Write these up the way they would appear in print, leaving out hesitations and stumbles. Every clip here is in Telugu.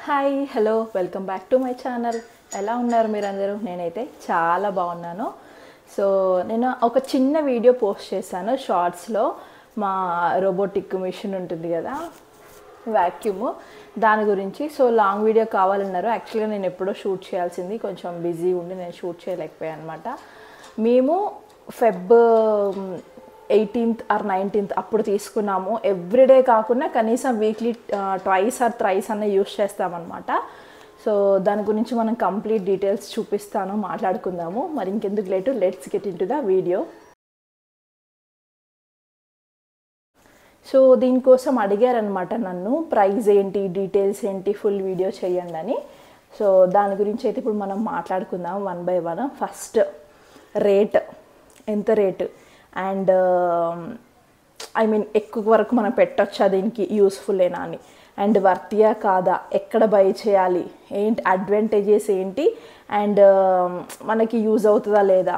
Hi hello welcome back to my channel. ఎలా ఉన్నారు మీరందరూ? నేనైతే చాలా బాగున్నాను. సో నేను ఒక చిన్న వీడియో పోస్ట్ చేశాను షార్ట్స్లో. మా రోబోటిక్ మిషన్ ఉంటుంది కదా, వ్యాక్యూమ్, దాని గురించి. సో లాంగ్ వీడియో కావాలన్నారు. యాక్చువల్గా నేను ఎప్పుడో షూట్ చేయాల్సింది, కొంచెం బిజీ ఉండి నేను షూట్ చేయలేకపోయాను అనమాట. మేము ఫెబ్ 18th or 19th అప్పుడు తీసుకున్నాము. ఎవ్రీడే కాకుండా కనీసం వీక్లీ ట్వైస్ ఆర్ థ్రైస్ అన్న యూస్ చేస్తామన్నమాట. సో దాని గురించి మనం కంప్లీట్ డీటెయిల్స్ చూపిస్తాను, మాట్లాడుకుందాము. మరి ఇంకెందుకు late, let's get in to the video. So దీనికోసం అడిగారనమాట నన్ను, ప్రైస్ ఏంటి, డీటెయిల్స్ ఏంటి, ఫుల్ వీడియో చేయండి అని. సో దాని గురించి అయితే ఇప్పుడు మనం మాట్లాడుకుందాం one by one. First rate, ఎంత రేటు, అండ్ ఐ మీన్ ఎక్కువ వరకు మనం పెట్టొచ్చా, దీనికి యూస్ఫుల్లేనా అని, అండ్ వర్తియా కాదా, ఎక్కడ బై చేయాలి, ఏంటి అడ్వాంటేజెస్ ఏంటి, అండ్ మనకి యూజ్ అవుతుందా లేదా.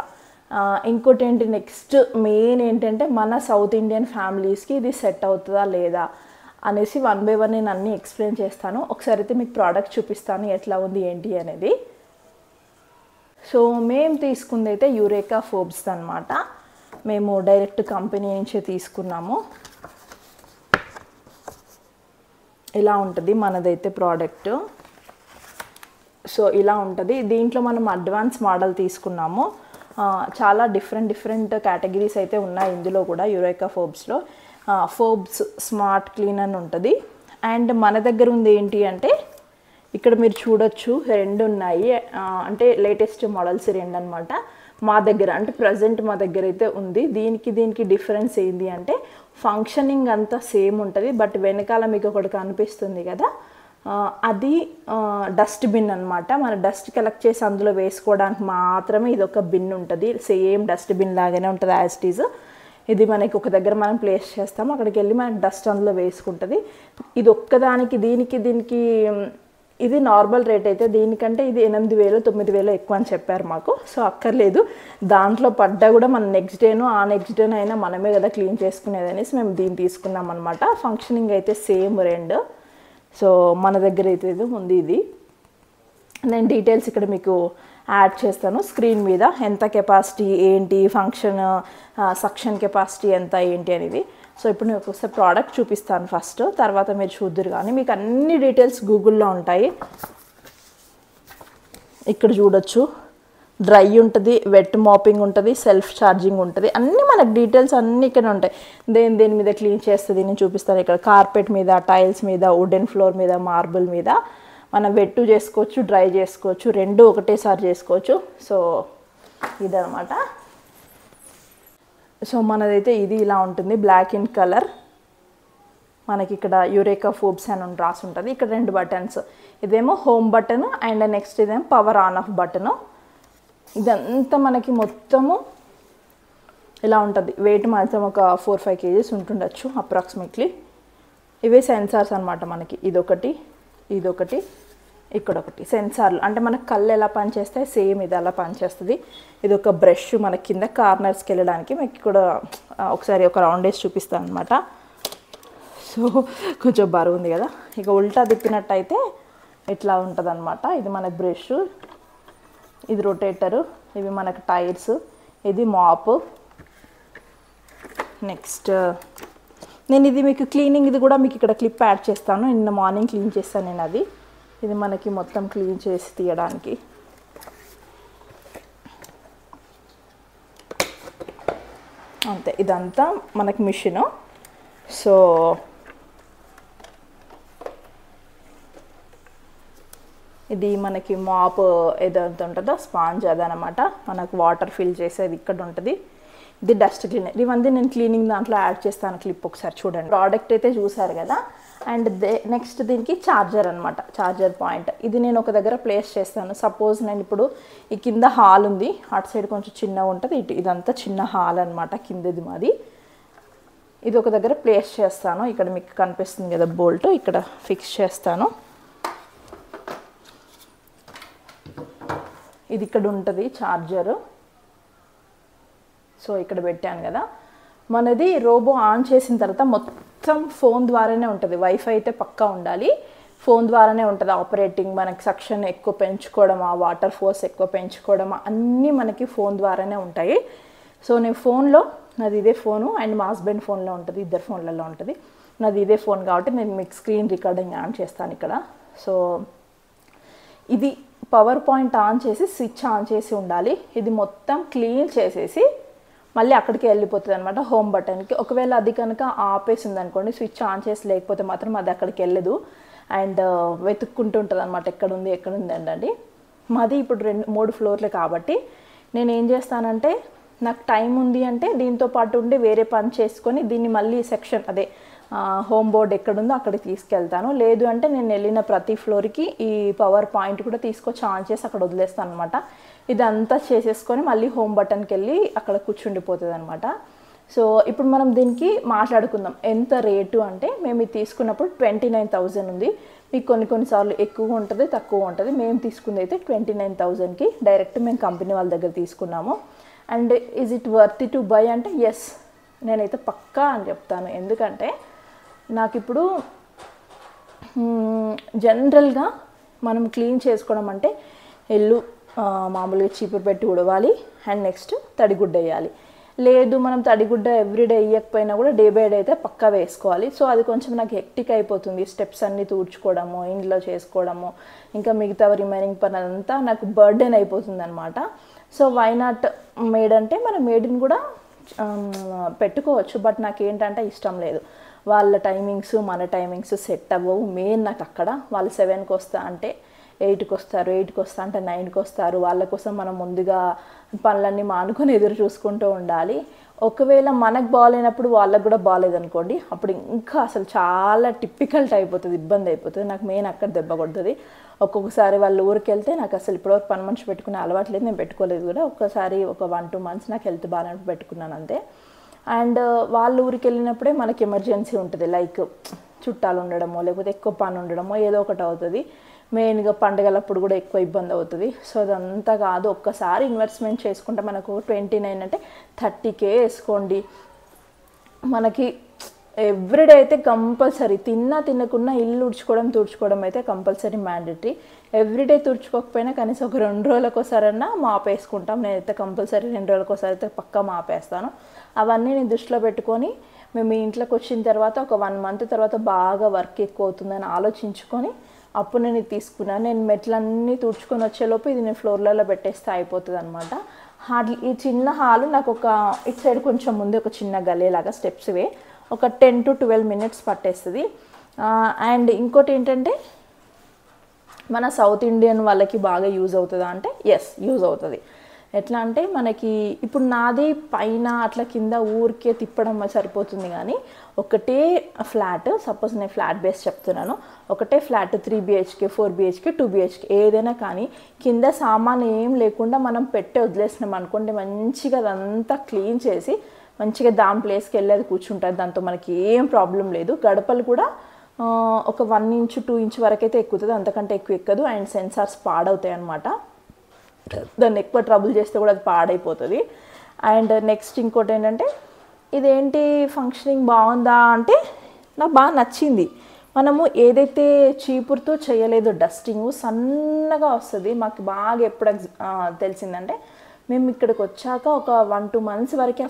ఇంకోటి ఏంటి, నెక్స్ట్ మెయిన్ ఏంటంటే మన సౌత్ ఇండియన్ ఫ్యామిలీస్కి ఇది సెట్ అవుతుందా లేదా అనేసి వన్ బై వన్ నేను అన్నీ ఎక్స్ప్లెయిన్ చేస్తాను. ఒకసారి అయితే మీకు ప్రోడక్ట్ చూపిస్తాను ఎట్లా ఉంది ఏంటి అనేది. సో మేము తీసుకుంది అయితే యురేకా ఫోర్బ్స్ అనమాట. మేము డైరెక్ట్ కంపెనీ నుంచే తీసుకున్నాము. ఇలా ఉంటుంది మనదైతే ప్రోడక్ట్. సో ఇలా ఉంటుంది. దీంట్లో మనం అడ్వాన్స్ మోడల్ తీసుకున్నాము. చాలా డిఫరెంట్ కేటగిరీస్ అయితే ఉన్నాయి ఇందులో కూడా. యురేకా ఫోర్బ్స్లో ఫోర్బ్స్ స్మార్ట్ క్లీన్ అని ఉంటుంది. అండ్ మన దగ్గర ఉంది ఏంటి అంటే, ఇక్కడ మీరు చూడొచ్చు రెండు ఉన్నాయి. అంటే లేటెస్ట్ మోడల్స్ రెండు అనమాట మా దగ్గర. అంటే ప్రజెంట్ మా దగ్గర అయితే ఉంది. దీనికి డిఫరెన్స్ ఏంటి అంటే, ఫంక్షనింగ్ అంతా సేమ్ ఉంటుంది, బట్ వెనకాల మీకు ఒకటి కనిపిస్తుంది కదా, అది డస్ట్బిన్ అనమాట. మన డస్ట్ కలెక్ట్ చేసి అందులో వేసుకోవడానికి మాత్రమే ఇది ఒక బిన్ ఉంటుంది. సేమ్ డస్ట్బిన్ లాగానే ఉంటుంది యాజ్ ఇట్ ఈజ్. ఇది మనకి ఒక దగ్గర మనం ప్లేస్ చేస్తాము, అక్కడికి వెళ్ళి మనకి డస్ట్ అందులో వేసుకుంటుంది. ఇది ఒక్కదానికి దీనికి ఇది నార్మల్ రేట్ అయితే, దీనికంటే ఇది 8,000 9,000 ఎక్కువ అని చెప్పారు మాకు. సో అక్కర్లేదు, దాంట్లో పడ్డా కూడా మన నెక్స్ట్ డేనో ఆ నెక్స్ట్ డేనో అయినా మనమే కదా క్లీన్ చేసుకునేది అనేసి మేము దీన్ని తీసుకున్నాం అనమాట. ఫంక్షనింగ్ అయితే సేమ్ రెండు. సో మన దగ్గర అయితే ఇది ఉంది. ఇది నేను డీటెయిల్స్ ఇక్కడ మీకు యాడ్ చేస్తాను స్క్రీన్ మీద, ఎంత కెపాసిటీ ఏంటి, ఫంక్షన్ సక్షన్ కెపాసిటీ ఎంత ఏంటి అనేది. సో ఇప్పుడు నేను ఒకసారి ప్రోడక్ట్ చూపిస్తాను ఫస్ట్, తర్వాత మీరు చూద్దరు. కానీ మీకు అన్ని డీటెయిల్స్ గూగుల్లో ఉంటాయి. ఇక్కడ చూడొచ్చు, డ్రై ఉంటుంది, వెట్ మాపింగ్ ఉంటుంది, సెల్ఫ్ ఛార్జింగ్ ఉంటుంది, అన్నీ మనకు డీటెయిల్స్ అన్నీ ఇక్కడ ఉంటాయి. దేని మీద క్లీన్ చేస్తుంది నేను చూపిస్తాను. ఇక్కడ కార్పెట్ మీద, టైల్స్ మీద, వుడెన్ ఫ్లోర్ మీద, మార్బుల్ మీద మనం వెట్టు చేసుకోవచ్చు, డ్రై చేసుకోవచ్చు, రెండు ఒకటేసారి చేసుకోవచ్చు. సో ఇదనమాట. సో మనదైతే ఇది ఇలా ఉంటుంది, బ్లాక్ ఇన్ కలర్. మనకి ఇక్కడ యురేకా ఫోర్బ్స్ అని రాసి ఉంటుంది. ఇక్కడ రెండు బటన్స్, ఇదేమో హోమ్ బటన్ అండ్ నెక్స్ట్ ఇదేమో పవర్ ఆన్ ఆఫ్ బటను. ఇదంతా మనకి మొత్తము ఇలా ఉంటుంది. వెయిట్ మాత్రం ఒక 4-5 kgs ఉంటుండొచ్చు అప్రాక్సిమేట్లీ. ఇవే సెన్సార్స్ అనమాట మనకి. ఇదొకటి, ఇక్కడొకటి సెన్సార్లు. అంటే మనకు కళ్ళు ఎలా పనిచేస్తాయి సేమ్ ఇది అలా పనిచేస్తుంది. ఇది ఒక బ్రష్ మన కింద కార్నర్స్కి వెళ్ళడానికి. మీకు ఇక్కడ ఒకసారి ఒక రౌండ్ వేసి చూపిస్తాను అనమాట. సో కొంచెం బరువు ఉంది కదా. ఇక ఉల్టా తిప్పినట్టయితే ఇట్లా ఉంటుంది అనమాట. ఇది మనకు బ్రష్, ఇది రొటేటరు, ఇవి మనకు టైర్స్, ఇది మాప్. నెక్స్ట్ నేను ఇది మీకు క్లీనింగ్ ఇది కూడా మీకు ఇక్కడ క్లిప్ యాడ్ చేస్తాను. నిన్న మార్నింగ్ క్లీన్ చేస్తాను నేను అది. ఇది మనకి మొత్తం క్లీన్ చేసి తీయడానికి. అంతే, ఇదంతా మనకి మిషను. సో ఇది మనకి మాప్ ఏదైతే ఉంటుందో స్పాంజ్ అదనమాట. మనకు వాటర్ ఫిల్ చేసేది ఇక్కడ ఉంటుంది. ఇది డస్ట్ క్లీనర్. ఇవన్నీ నేను క్లీనింగ్ దాంట్లో యాడ్ చేస్తాను క్లిప్, ఒకసారి చూడండి. ప్రోడక్ట్ అయితే చూసారు కదా. అండ్ నెక్స్ట్ దీనికి ఛార్జర్ అనమాట, ఛార్జర్ పాయింట్. ఇది నేను ఒక దగ్గర ప్లేస్ చేస్తాను. సపోజ్ నేను ఇప్పుడు ఈ కింద హాల్ ఉంది, అటు సైడ్ కొంచెం చిన్నగా ఉంటుంది, ఇదంతా చిన్న హాల్ అనమాట కిందది మాది. ఇది ఒక దగ్గర ప్లేస్ చేస్తాను. ఇక్కడ మీకు కనిపిస్తుంది కదా బోల్ట్, ఇక్కడ ఫిక్స్ చేస్తాను. ఇది ఇక్కడ ఉంటుంది ఛార్జరు. సో ఇక్కడ పెట్టాను కదా. మనది రోబో ఆన్ చేసిన తర్వాత మొత్తం ఫోన్ ద్వారానే ఉంటుంది. వైఫై అయితే పక్కా ఉండాలి. ఫోన్ ద్వారానే ఉంటుంది ఆపరేటింగ్. మనకి సక్షన్ ఎక్కువ పెంచుకోవడమా, వాటర్ ఫోర్స్ ఎక్కువ పెంచుకోవడమా అన్నీ మనకి ఫోన్ ద్వారానే ఉంటాయి. సో నేను ఫోన్లో, నాది ఇదే ఫోను అండ్ మా హస్బెండ్ ఫోన్లో ఉంటుంది, ఇద్దరు ఫోన్లలో ఉంటుంది. నాది ఇదే ఫోన్ కాబట్టి నేను మీకు స్క్రీన్ రికార్డింగ్ ఆన్ చేస్తాను ఇక్కడ. సో ఇది పవర్ పాయింట్ ఆన్ చేసి స్విచ్ ఆన్ చేసి ఉండాలి. ఇది మొత్తం క్లీన్ చేసేసి మళ్ళీ అక్కడికి వెళ్ళిపోతుంది అనమాట, హోమ్ బటన్కి. ఒకవేళ అది కనుక ఆపేసి ఉందనుకోండి, స్విచ్ ఆన్ చేసి లేకపోతే మాత్రం అది అక్కడికి వెళ్ళదు అండ్ వెతుక్కుంటూ ఉంటుంది అనమాట, ఎక్కడుంది అండి. మాది ఇప్పుడు 3 ఫ్లోర్లే కాబట్టి నేను ఏం చేస్తానంటే, నాకు టైం ఉంది అంటే దీంతో పాటు ఉండి వేరే పని చేసుకొని దీన్ని మళ్ళీ సెక్షన్ అదే హోమ్ బోర్డ్ ఎక్కడుందో అక్కడికి తీసుకెళ్తాను. లేదు అంటే నేను వెళ్ళిన ప్రతి ఫ్లోర్కి ఈ పవర్ పాయింట్ కూడా తీసుకొచ్చి ఆన్ చేసి అక్కడ వదిలేస్తాను అనమాట. ఇదంతా చేసేసుకొని మళ్ళీ హోమ్ బటన్కి వెళ్ళి అక్కడ కూర్చుండిపోతుంది అనమాట. సో ఇప్పుడు మనం దీనికి మాట్లాడుకుందాం ఎంత రేటు అంటే, మేము ఇది తీసుకున్నప్పుడు 29,000 ఉంది. మీకు కొన్నిసార్లు ఎక్కువ ఉంటుంది, తక్కువ ఉంటుంది. మేము తీసుకుంది అయితే 29,000కి డైరెక్ట్ మేము కంపెనీ వాళ్ళ దగ్గర తీసుకున్నాము. And is it worth to buy అంటే ఎస్, నేనైతే పక్కా అని చెప్తాను. ఎందుకంటే నాకు ఇప్పుడు జనరల్గా మనం క్లీన్ చేసుకోవడం అంటే ఇల్లు మామూలుగా చీపురు పెట్టి ఉడవాలి అండ్ నెక్స్ట్ తడిగుడ్డ వేయాలి. లేదు మనం తడిగుడ్డ ఎవ్రీడే వేయకపోయినా కూడా డే బై డే అయితే పక్కా వేసుకోవాలి. సో అది కొంచెం నాకు హెక్టిక్ అయిపోతుంది, స్టెప్స్ అన్నీ తూడ్చుకోవడము, ఇంట్లో చేసుకోవడము, ఇంకా మిగతా రిమైనింగ్ పని అంతా నాకు బర్డెన్ అయిపోతుంది అనమాట. సో వై నాట్ మేడ్ అంటే మనం మేడ్ని కూడా పెట్టుకోవచ్చు, బట్ నాకు ఏంటంటే ఇష్టం లేదు. వాళ్ళ టైమింగ్స్ మన టైమింగ్స్ సెట్ అవ్వవు. మెయిన్ నాకు అక్కడ వాళ్ళు 7కి వస్తా అంటే 8కి వస్తారు, 8కి వస్తా అంటే 9కి వస్తారు. వాళ్ళ కోసం మనం ముందుగా పనులన్నీ మానుకొని ఎదురు చూసుకుంటూ ఉండాలి. ఒకవేళ మనకు బాగాలేనప్పుడు వాళ్ళకు కూడా బాగాలేదనుకోండి, అప్పుడు ఇంకా అసలు చాలా టిపికల్ట్ అయిపోతుంది, ఇబ్బంది అయిపోతుంది. నాకు మెయిన్ అక్కడ దెబ్బ కొడుతుంది. ఒక్కొక్కసారి వాళ్ళ ఊరికి వెళ్తే నాకు అసలు ఇప్పటివరకు పని మనిషి పెట్టుకునే అలవాటు లేదు, నేను పెట్టుకోలేదు కూడా. ఒక్కసారి ఒక 1-2 మంత్స్ నాకు హెల్త్ బాగానే పెట్టుకున్నాను అంతే. అండ్ వాళ్ళ ఊరికి వెళ్ళినప్పుడే మనకి ఎమర్జెన్సీ ఉంటుంది, లైక్ చుట్టాలు ఉండడమో లేకపోతే ఎక్కువ పని ఉండడమో ఏదో ఒకటి అవుతుంది. మెయిన్గా పండుగలప్పుడు కూడా ఎక్కువ ఇబ్బంది అవుతుంది. సో అదంతా కాదు, ఒక్కసారి ఇన్వెస్ట్మెంట్ చేసుకుంటే మనకు 29 అంటే 30K వేసుకోండి. మనకి ఎవ్రీడే అయితే కంపల్సరీ, తినకున్నా ఇల్లు తుడుచుకోవడం అయితే కంపల్సరీ మ్యాండేటరీ. ఎవ్రీడే తుడుచుకోకపోయినా కనీసం ఒక 2 రోజులకోసారన్నా మాపేసుకుంటాం. నేనైతే కంపల్సరీ 2 రోజులకోసారి అయితే పక్కా మాపేస్తాను. అవన్నీ నేను దృష్టిలో పెట్టుకొని మేము ఇంట్లోకి వచ్చిన తర్వాత ఒక 1 మంత్ తర్వాత బాగా వర్క్ ఎక్కువ అవుతుందని ఆలోచించుకొని అప్పుడు నేను ఇది తీసుకున్నాను. నేను మెట్లన్నీ తుడుచుకొని వచ్చేలోపు ఇది నేను ఫ్లోర్లలో పెట్టేస్తే అయిపోతుంది అనమాట. ఈ చిన్న హాలు నాకు ఒక ఇటు సైడ్ కొంచెం ముందు ఒక చిన్న గల్లీలాగా స్టెప్స్వే ఒక 10 to 12 minutes పట్టేస్తుంది. అండ్ ఇంకోటి ఏంటంటే, మన సౌత్ ఇండియన్ వాళ్ళకి బాగా యూజ్ అవుతుందా అంటే ఎస్, యూజ్ అవుతుంది. ఎట్లా అంటే మనకి ఇప్పుడు నాది పైన అట్లా కింద ఊరికే తిప్పడం సరిపోతుంది, కానీ ఒకటే ఫ్లాట్, సపోజ్ నేను ఫ్లాట్ బేస్ చెప్తున్నాను, ఒకటే ఫ్లాట్ 3 BHK 4 BHK 2 BHK ఏదైనా కానీ కింద సామాన్ ఏం లేకుండా మనం పెట్టి వదిలేసినాం అనుకోండి, మంచిగా అదంతా క్లీన్ చేసి మంచిగా దాని ప్లేస్కి వెళ్ళేది కూర్చుంటుంది. దాంతో మనకి ఏం ప్రాబ్లం లేదు. గడపలు కూడా ఒక 1 inch 2 inch వరకు అయితే ఎక్కుతుంది, అంతకంటే ఎక్కువ ఎక్కదు. అండ్ సెన్సార్స్ పాడవుతాయి అనమాట, దాన్ని ఎక్కువ ట్రబుల్ చేస్తే కూడా అది పాడైపోతుంది. అండ్ నెక్స్ట్ ఇంకోటి ఏంటంటే, ఇదేంటి ఫంక్షనింగ్ బాగుందా అంటే నాకు బాగా నచ్చింది. మనము ఏదైతే చీపురుతో చేయలేదో డస్టింగ్ సన్నగా వస్తుంది. మాకు బాగా ఎప్పుడు తెలిసిందంటే, మేము ఇక్కడికి వచ్చాక ఒక 1-2 months వరకు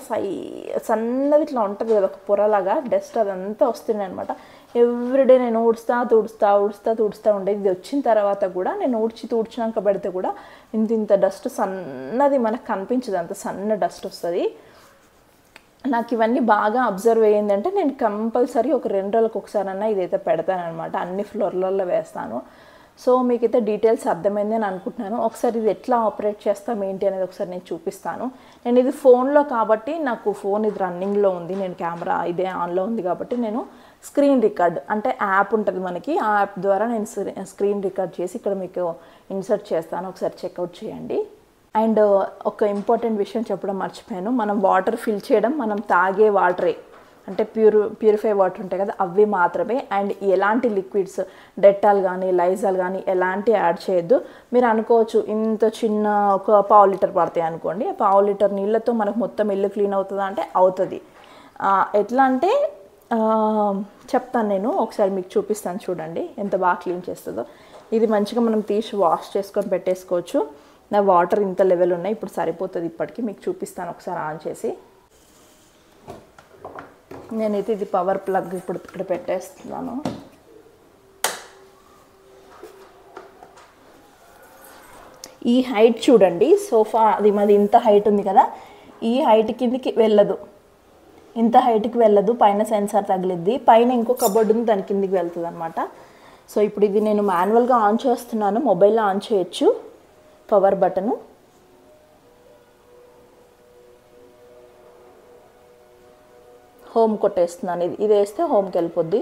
సన్నది ఇట్లా ఉంటుంది కదా, ఒక పొరలాగా డస్ట్ అదంతా వస్తుంది అనమాట. ఎవ్రీడే నేను ఊడుస్తా ఉండేది. ఇది వచ్చిన తర్వాత కూడా నేను తుడిచినాక పెడితే కూడా ఇంత డస్ట్ సన్నది మనకు కనిపించదు, అంత సన్న డస్ట్ వస్తుంది. నాకు ఇవన్నీ బాగా అబ్జర్వ్ అయ్యిందంటే నేను కంపల్సరీ ఒక 2 రోజులకు ఒకసారన్నా ఇదైతే పెడతాను అనమాట. అన్ని ఫ్లోర్లలో వేస్తాను. సో మీకైతే డీటెయిల్స్ అర్థమైంది అని అనుకుంటున్నాను. ఒకసారి ఇది ఎట్లా ఆపరేట్ చేస్తాం ఏంటి అనేది ఒకసారి నేను చూపిస్తాను. నేను ఇది ఫోన్లో కాబట్టి నాకు ఫోన్ ఇది రన్నింగ్లో ఉంది, నేను కెమెరా ఇదే ఆన్లో ఉంది కాబట్టి నేను స్క్రీన్ రికార్డ్ అంటే యాప్ ఉంటుంది మనకి, ఆ యాప్ ద్వారా నేను స్క్రీన్ రికార్డ్ చేసి ఇక్కడ మీకు ఇన్సర్ట్ చేస్తాను, ఒకసారి చెక్అవుట్ చేయండి. అండ్ ఒక ఇంపార్టెంట్ విషయం చెప్పడం మర్చిపోయాను, మనం వాటర్ ఫిల్ చేయడం మనం తాగే వాటరే, అంటే ప్యూరిఫై వాటర్ ఉంటాయి కదా అవి మాత్రమే. అండ్ ఎలాంటి లిక్విడ్స్ డెటాల్ కానీ లైజాల్ కానీ ఎలాంటి యాడ్ చేయొద్దు. మీరు అనుకోవచ్చు ఇంత చిన్న ఒక 1/2 లీటర్ పడతాయి అనుకోండి, 1/2 లీటర్ నీళ్ళతో మనకు మొత్తం ఇల్లు క్లీన్ అవుతుందా అంటే అవుతుంది. ఎట్లా అంటే చెప్తాను నేను ఒకసారి మీకు చూపిస్తాను చూడండి ఎంత బాగా క్లీన్ చేస్తుందో. ఇది మంచిగా మనం తీసి వాష్ చేసుకొని పెట్టేసుకోవచ్చు. నా వాటర్ ఇంత లెవెల్ ఉన్నాయి, ఇప్పుడు సరిపోతుంది. ఇప్పటికీ మీకు చూపిస్తాను ఒకసారి ఆన్ చేసి. నేనైతే ఇది పవర్ ప్లగ్ ఇప్పుడు ఇక్కడ పెట్టేస్తున్నాను. ఈ హైట్ చూడండి, సోఫా అది మాది ఇంత హైట్ ఉంది కదా, ఈ హైట్ కిందికి వెళ్ళదు, ఇంత హైట్కి వెళ్ళదు. పైన సెన్సార్ తగిలిద్ది, పైన ఇంకో కబోర్డ్ ఉంది దాని కిందికి వెళ్తుంది అనమాట. సో ఇప్పుడు ఇది నేను మాన్యువల్గా ఆన్ చేస్తున్నాను, మొబైల్లో ఆన్ చేయొచ్చు పవర్ బటను. హోమ్ కొట్టేస్తున్నాను, ఇది వేస్తే హోమ్కి వెళ్ళిపోద్ది.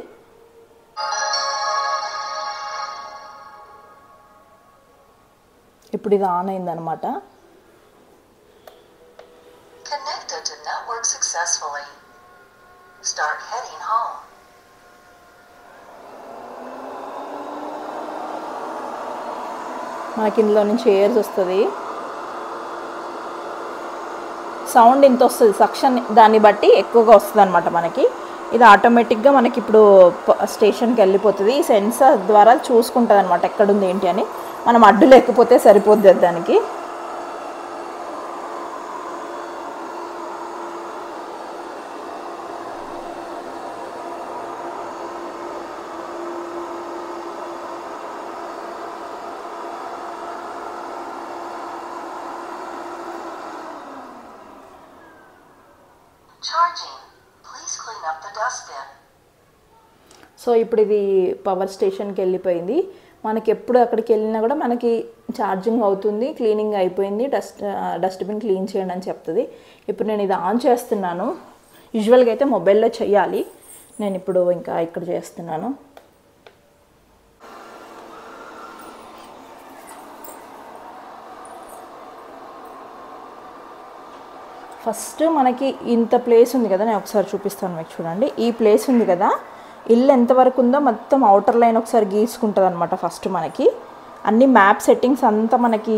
ఇప్పుడు ఇది ఆన్ అయిందనమాట. Connected to network successfully. Start heading home. మనకి ఇందులో నుంచి ఎయిర్స్ వస్తుంది, సౌండ్ ఇంత వస్తుంది, సక్షన్ దాన్ని బట్టి ఎక్కువగా వస్తుంది అనమాట మనకి. ఇది ఆటోమేటిక్గా మనకి ఇప్పుడు స్టేషన్కి వెళ్ళిపోతుంది. ఈ సెన్సార్ ద్వారా చూసుకుంటుంది అనమాట ఎక్కడుంది ఏంటి అని. మనం అడ్డు లేకపోతే సరిపోద్ది దానికి. Charging. Please clean up the dustbin. So ఇప్పుడు ఇది పవర్ స్టేషన్కి వెళ్ళిపోయింది. మనకి ఎప్పుడు అక్కడికి వెళ్ళినా కూడా మనకి ఛార్జింగ్ అవుతుంది, క్లీనింగ్ అయిపోయింది, డస్ట్బిన్ క్లీన్ చేయండి అని చెప్తుంది. ఇప్పుడు నేను ఇది ఆన్ చేస్తున్నాను. యూజువల్గా అయితే మొబైల్లో చేయాలి, నేను ఇప్పుడు ఇంకా ఇక్కడ చేస్తున్నాను. ఫస్ట్ మనకి ఇంత ప్లేస్ ఉంది కదా, నేను ఒకసారి చూపిస్తాను మీకు చూడండి. ఈ ప్లేస్ ఉంది కదా, ఇల్లు ఎంతవరకు ఉందో మొత్తం అవుటర్ లైన్ ఒకసారి గీసుకుంటుంది అనమాట. ఫస్ట్ మనకి అన్ని మ్యాప్ సెట్టింగ్స్ అంతా మనకి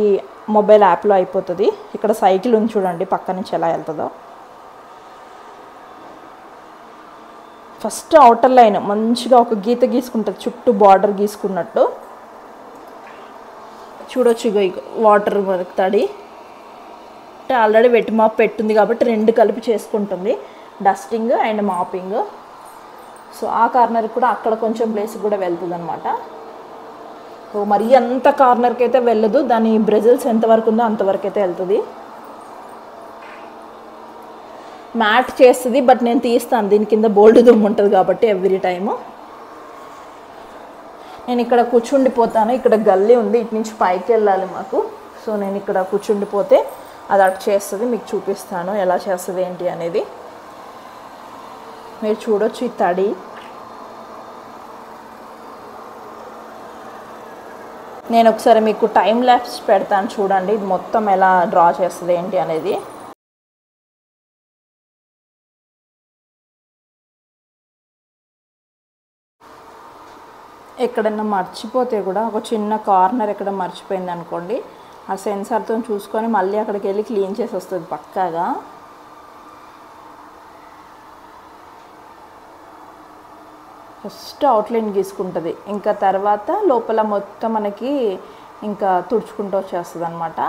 మొబైల్ యాప్లో అయిపోతుంది. ఇక్కడ సైకిల్ ఉంది చూడండి, పక్క నుంచి ఎలా వెళ్తుందో. ఫస్ట్ అవుటర్ లైన్ మంచిగా ఒక గీత గీసుకుంటుంది, చుట్టూ బార్డర్ గీసుకున్నట్టు. చూడొచ్చు ఇక వాటర్ మనకి తడి అంటే ఆల్రెడీ వెట్ మాప్ పెట్టుంది కాబట్టి రెండు కలిపి చేసుకుంటుంది, డస్టింగ్ అండ్ మాపింగ్. సో ఆ కార్నర్ కూడా అక్కడ కొంచెం ప్లేస్ కూడా వెళ్తుంది అనమాట. సో మరీ అంత కార్నర్కి అయితే వెళ్ళదు, దాని బ్రెజిల్స్ ఎంతవరకు ఉందో అంతవరకు అయితే వెళ్తుంది. మ్యాట్ చేస్తుంది, బట్ నేను తీస్తాను, దీని కింద బోల్డ్ దుమ్ము ఉంటుంది కాబట్టి ఎవ్రీ టైము. నేను ఇక్కడ కూర్చుండిపోతాను, ఇక్కడ గల్లీ ఉంది, ఇటు నుంచి పైకి వెళ్ళాలి మాకు. సో నేను ఇక్కడ కూర్చుండిపోతే అది అటు చేస్తుంది, మీకు చూపిస్తాను ఎలా చేస్తుంది ఏంటి అనేది. మీరు చూడొచ్చు ఈ తడి. నేను ఒకసారి మీకు టైం ల్యాప్స్ పెడతాను చూడండి, ఇది మొత్తం ఎలా డ్రా చేస్తుంది ఏంటి అనేది. ఎక్కడన్నా మర్చిపోతే కూడా ఒక చిన్న కార్నర్ ఎక్కడ మర్చిపోయింది అనుకోండి, ఆ సెన్సార్తో చూసుకొని మళ్ళీ అక్కడికి వెళ్ళి క్లీన్ చేసి వస్తుంది పక్కాగా. ఫస్ట్ అవుట్లైన్ గీసుకుంటుంది, ఇంకా తర్వాత లోపల మొత్తం మనకి ఇంకా తుడుచుకుంటూ వచ్చేస్తుంది అనమాట.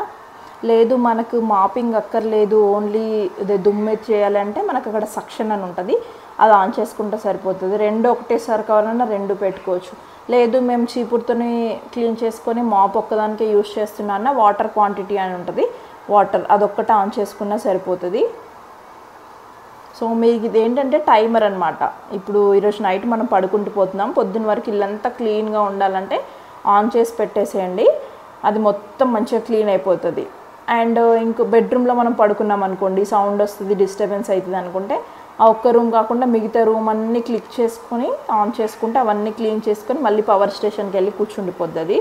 లేదు మనకు మాపింగ్ అక్కర్లేదు, ఓన్లీ ఇది దుమ్మె చేయాలంటే మనకు అక్కడ సక్షన్ అని ఉంటుంది, అది ఆన్ చేసుకుంటే సరిపోతుంది. రెండు ఒకటేసారి కావాలన్నా రెండు పెట్టుకోవచ్చు. లేదు మేము చీపురుతోని క్లీన్ చేసుకొని మాప్ ఒక్కదానికే యూజ్ చేస్తున్నా, వాటర్ క్వాంటిటీ అని ఉంటుంది, వాటర్ అదొక్కటి ఆన్ చేసుకున్నా సరిపోతుంది. సో మీకు ఇది ఏంటంటే టైమర్ అనమాట. ఇప్పుడు ఈరోజు నైట్ మనం పడుకుంటూ పోతున్నాం, పొద్దున్న వరకు ఇల్లంతా క్లీన్గా ఉండాలంటే ఆన్ చేసి పెట్టేసేయండి, అది మొత్తం మంచిగా క్లీన్ అయిపోతుంది. అండ్ ఇంకో బెడ్రూమ్లో మనం పడుకున్నాం అనుకోండి, సౌండ్ వస్తుంది, డిస్టర్బెన్స్ అవుతుంది అనుకుంటే ఆ ఒక్క రూమ్ కాకుండా మిగతా రూమ్ అన్నీ క్లిక్ చేసుకొని ఆన్ చేసుకుంటే అవన్నీ క్లీన్ చేసుకొని మళ్ళీ పవర్ స్టేషన్కి వెళ్ళి కూర్చుండిపోద్ది. అది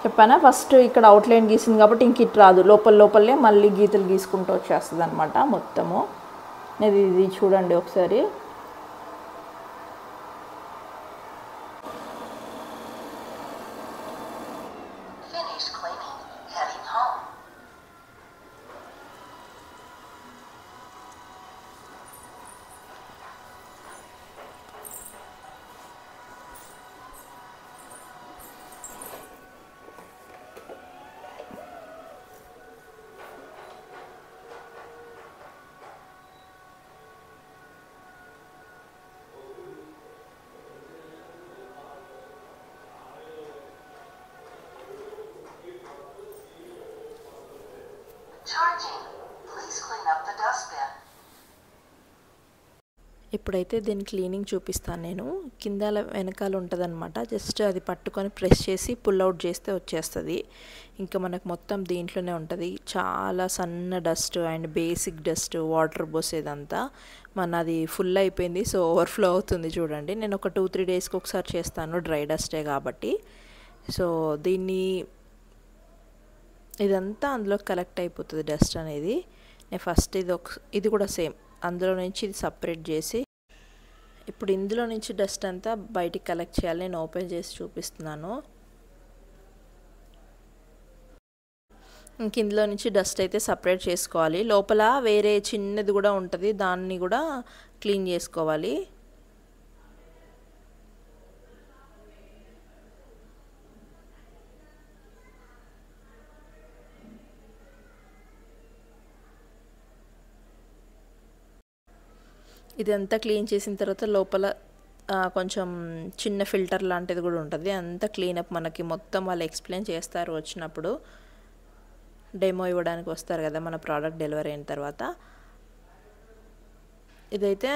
చెప్పానా, ఫస్ట్ ఇక్కడ అవుట్లైన్ గీసింది కాబట్టి ఇంక ఇటు రాదు, లోపలే మళ్ళీ గీతలు గీసుకుంటూ వచ్చేస్తుంది అనమాట మొత్తము. ఇది చూడండి ఒకసారి. Charging. Please clean up the dustbin. ఇప్పుడైతే దీని క్లీనింగ్ చూపిస్తాను నేను. కింద వెనకాల ఉంటుందన్నమాట. జస్ట్ అది పట్టుకొని ప్రెస్ చేసి పుల్ అవుట్ చేస్తే వచ్చేస్తుంది. ఇంకా మనకు మొత్తం దీంట్లోనే ఉంటుంది. చాలా సన్న dust and basic dust water పోసేదంతా మనది ఫుల్ అయిపోయింది. సో ఓవర్ఫ్లో అవుతుంది చూడండి. నేను ఒక 2-3 డేస్కి ఒకసారి చేస్తాను, డ్రై డస్టే కాబట్టి. సో దీన్ని ఇదంతా అందులో కలెక్ట్ అయిపోతుంది డస్ట్ అనేది. నేను ఫస్ట్ ఇది కూడా సేమ్ అందులో నుంచి ఇది సపరేట్ చేసి ఇప్పుడు ఇందులో నుంచి డస్ట్ అంతా బయటికి కలెక్ట్ చేయాలి. నేను ఓపెన్ చేసి చూపిస్తున్నాను. ఇంక ఇందులో నుంచి డస్ట్ అయితే సపరేట్ చేసుకోవాలి. లోపల వేరే చిన్నది కూడా ఉంటుంది, దాన్ని కూడా క్లీన్ చేసుకోవాలి. ఇదంతా క్లీన్ చేసిన తర్వాత లోపల కొంచెం చిన్న ఫిల్టర్ లాంటిది కూడా ఉంటుంది. అంతా క్లీనప్ మనకి మొత్తం వాళ్ళు ఎక్స్ప్లెయిన్ చేస్తారు వచ్చినప్పుడు, డెమో ఇవ్వడానికి వస్తారు కదా మన ప్రోడక్ట్ డెలివరీ అయిన తర్వాత. ఇదైతే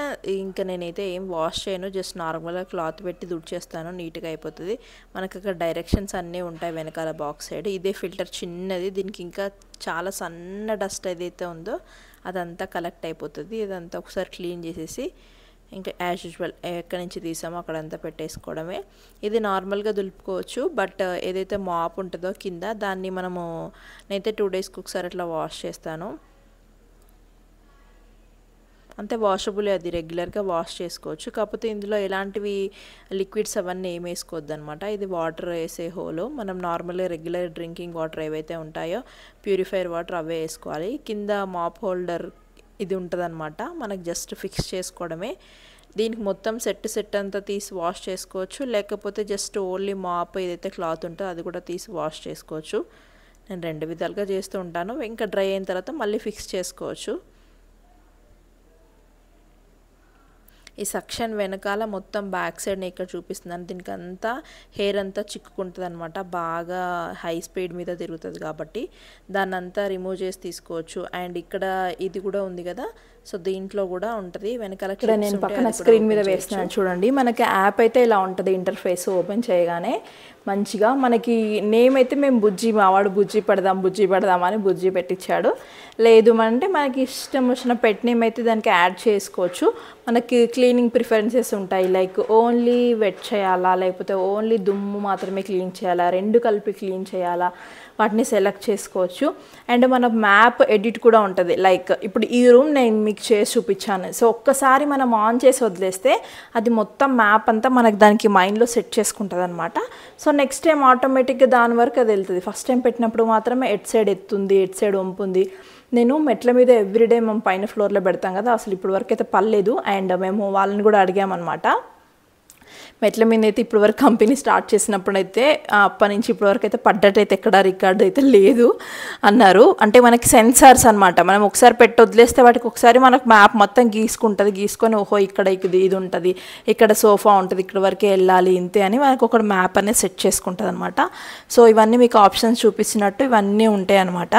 ఇంకా నేనైతే ఏం వాష్ చేయను, జస్ట్ నార్మల్గా క్లాత్ పెట్టి దుడిచేస్తాను, నీట్గా అయిపోతుంది. మనకు అక్కడ డైరెక్షన్స్ అన్నీ ఉంటాయి వెనకాల బాక్స్ సైడ్. ఇదే ఫిల్టర్ చిన్నది, దీనికి ఇంకా చాలా సన్న డస్ట్ ఏదైతే ఉందో అదంతా కలెక్ట్ అయిపోతుంది. ఇదంతా ఒకసారి క్లీన్ చేసేసి ఇంకా యాజ్ యూజువల్ ఎక్కడి నుంచి తీసామో అక్కడంతా పెట్టేసుకోవడమే. ఇది నార్మల్గా దులుపుకోవచ్చు, బట్ ఏదైతే మాప్ ఉంటుందో కింద దాన్ని నేనైతే 2 డేస్కి ఒకసారి అట్లా వాష్ చేస్తాను. అంతే, వాషబుల్, అది రెగ్యులర్గా వాష్ చేసుకోవచ్చు. కాకపోతే ఇందులో ఎలాంటివి లిక్విడ్స్ అవన్నీ ఏం వేసుకోవద్దు అనమాట. ఇది వాటర్ వేసే హోలు. మనం నార్మల్గా రెగ్యులర్ డ్రింకింగ్ వాటర్ ఏవైతే ఉంటాయో ప్యూరిఫైర్ వాటర్ అవే వేసుకోవాలి. కింద మాప్ హోల్డర్ ఇది ఉంటుందన్నమాట, మనకు జస్ట్ ఫిక్స్ చేసుకోవడమే. దీనికి మొత్తం సెట్ అంతా తీసి వాష్ చేసుకోవచ్చు, లేకపోతే జస్ట్ ఓన్లీ మాప్ ఏదైతే క్లాత్ ఉంటుందో అది కూడా తీసి వాష్ చేసుకోవచ్చు. నేను 2 విధాలుగా చేస్తూ ఉంటాను. ఇంకా డ్రై అయిన తర్వాత మళ్ళీ ఫిక్స్ చేసుకోవచ్చు. ఈ సెక్షన్ వెనకాల మొత్తం బ్యాక్ సైడ్ నేను ఇక్కడ చూపిస్తున్నాను. దీనికి అంతా హెయిర్ అంతా చిక్కుకుంటుంది అనమాట, బాగా హై స్పీడ్ మీద తిరుగుతుంది కాబట్టి దాన్ని అంతా రిమూవ్ చేసి తీసుకోవచ్చు. అండ్ ఇక్కడ ఇది కూడా ఉంది కదా, సో దీంట్లో కూడా ఉంటుంది వెనకాల. ఇక్కడ నేను పక్కన స్క్రీన్ మీద వేస్తున్నాను చూడండి. మనకి యాప్ అయితే ఇలా ఉంటుంది. ఇంటర్ఫేస్ ఓపెన్ చేయగానే మంచిగా మనకి నేమ్ అయితే మేము మావాడు బుజ్జి పెడదాం అని బుజ్జి పెట్టించాడు. లేదు అంటే మనకి ఇష్టం వచ్చిన పెట్ నేమ్ అయితే దానికి యాడ్ చేసుకోవచ్చు. మనకి క్లీనింగ్ ప్రిఫరెన్సెస్ ఉంటాయి, లైక్ ఓన్లీ వెట్ చేయాలా, లేకపోతే ఓన్లీ దుమ్ము మాత్రమే క్లీన్ చేయాలా, 2 కలిపి క్లీన్ చేయాలా, వాటిని సెలెక్ట్ చేసుకోవచ్చు. అండ్ మన మ్యాప్ ఎడిట్ కూడా ఉంటుంది. లైక్ ఇప్పుడు ఈ రూమ్ నేను మీకు చేసి చూపించాను. సో ఒక్కసారి మనం ఆన్ చేసి వదిలేస్తే అది మొత్తం మ్యాప్ అంతా మనకు దానికి మైండ్లో సెట్ చేసుకుంటుంది అనమాట. సో నెక్స్ట్ టైం ఆటోమేటిక్గా దాని వరకు అది వెళ్తుంది. ఫస్ట్ టైం పెట్టినప్పుడు మాత్రమే ఎట్ సైడ్ ఎత్తుంది, ఎట్ సైడ్ వంపుంది. నేను మెట్ల మీద ఎవ్రీడే మేము పైన ఫ్లోర్లో పెడతాం కదా, అసలు ఇప్పుడు వరకు అయితే పర్లేదు. అండ్ మేము వాళ్ళని కూడా అడిగామన్నమాట. మెట్ల మీద అయితే ఇప్పుడు వరకు కంపెనీ స్టార్ట్ చేసినప్పుడు అయితే అప్పటి నుంచి ఇప్పటి వరకు అయితే పడ్డట్టయితే ఎక్కడ రికార్డు అయితే లేదు అన్నారు. అంటే మనకి సెన్సార్స్ అనమాట, మనం ఒకసారి పెట్టి వదిలేస్తే వాటికి ఒకసారి మనకు మ్యాప్ మొత్తం గీసుకొని ఓహో ఇక్కడ ఇది ఉంటుంది, ఇక్కడ సోఫా ఉంటుంది, ఇక్కడ వరకే వెళ్ళాలి ఇంతే అని మనకు ఒక మ్యాప్ అనేది సెట్ చేసుకుంటుంది అనమాట. సో ఇవన్నీ మీకు ఆప్షన్స్ చూపించినట్టు ఇవన్నీ ఉంటాయి అనమాట.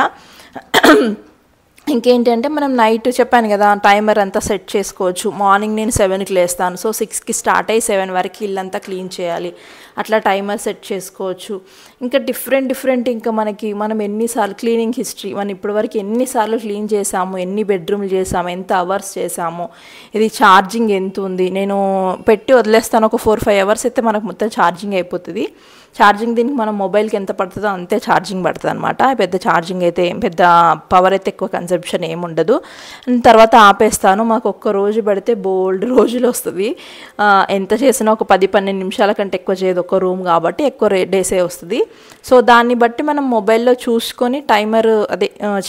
ఇంకేంటంటే మనం నైట్ చెప్పాను కదా టైమర్ అంతా సెట్ చేసుకోవచ్చు. మార్నింగ్ నేను 7కి లేస్తాను, సో 6కి స్టార్ట్ అయ్యి 7 వరకు ఇల్లంతా క్లీన్ చేయాలి, అట్లా టైమర్ సెట్ చేసుకోవచ్చు. ఇంకా డిఫరెంట్ ఇంకా మనం ఎన్నిసార్లు క్లీనింగ్ హిస్టరీ, మనం ఇప్పటివరకు ఎన్నిసార్లు క్లీన్ చేసాము, ఎన్ని బెడ్రూమ్లు చేసాము, ఎంత అవర్స్ చేసాము, ఇది ఛార్జింగ్ ఎంత ఉంది. నేను పెట్టి వదిలేస్తాను, ఒక 4-5 అవర్స్ అయితే మనకు మొత్తం ఛార్జింగ్ అయిపోతుంది. ఛార్జింగ్ దీనికి మనం మొబైల్కి ఎంత పడుతుందో అంతే ఛార్జింగ్ పడుతుంది అనమాట. పెద్ద ఛార్జింగ్ అయితే పెద్ద పవర్ అయితే ఎక్కువ కన్సంప్షన్ ఏమి ఉండదు. తర్వాత ఆపేస్తాను. మాకు ఒక్క రోజు పెడితే బోల్డ్ రోజులు వస్తుంది. ఎంత చేసినా ఒక 10-12 నిమిషాల కంటే ఎక్కువ చేయదు, ఒక రూమ్ కాబట్టి ఎక్కువ డేసే వస్తుంది. సో దాన్ని బట్టి మనం మొబైల్లో చూసుకొని టైమర్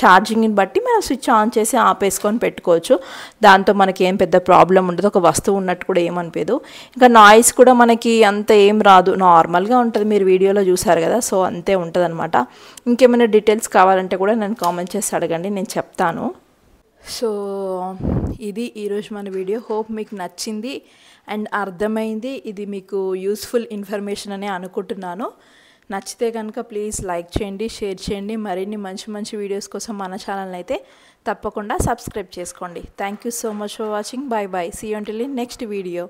ఛార్జింగ్ని బట్టి మనం స్విచ్ ఆన్ చేసి ఆపేసుకొని పెట్టుకోవచ్చు. దాంతో మనకి ఏం పెద్ద ప్రాబ్లం ఉండదు, ఒక వస్తువు ఉన్నట్టు కూడా ఏమనిపించదు. ఇంకా నాయిస్ కూడా మనకి అంత ఏం రాదు, నార్మల్గా ఉంటుంది. మీరు వీడియోలో చూసారు కదా, సో అంతే ఉంటుంది అనమాట. ఇంకేమైనా డీటెయిల్స్ కావాలంటే కూడా నేను కామెంట్ చేసి అడగండి, నేను చెప్తాను. సో ఇది ఈరోజు మన వీడియో. హోప్ మీకు నచ్చింది అండ్ అర్థమైంది. ఇది మీకు యూస్ఫుల్ ఇన్ఫర్మేషన్ అని అనుకుంటున్నాను. నచ్చితే కనుక ప్లీజ్ లైక్ చేయండి, షేర్ చేయండి. మరిన్ని మంచి మంచి వీడియోస్ కోసం మన ఛానల్ని అయితే తప్పకుండా సబ్స్క్రైబ్ చేసుకోండి. Thank you so much for watching. Bye bye. See you until in next video.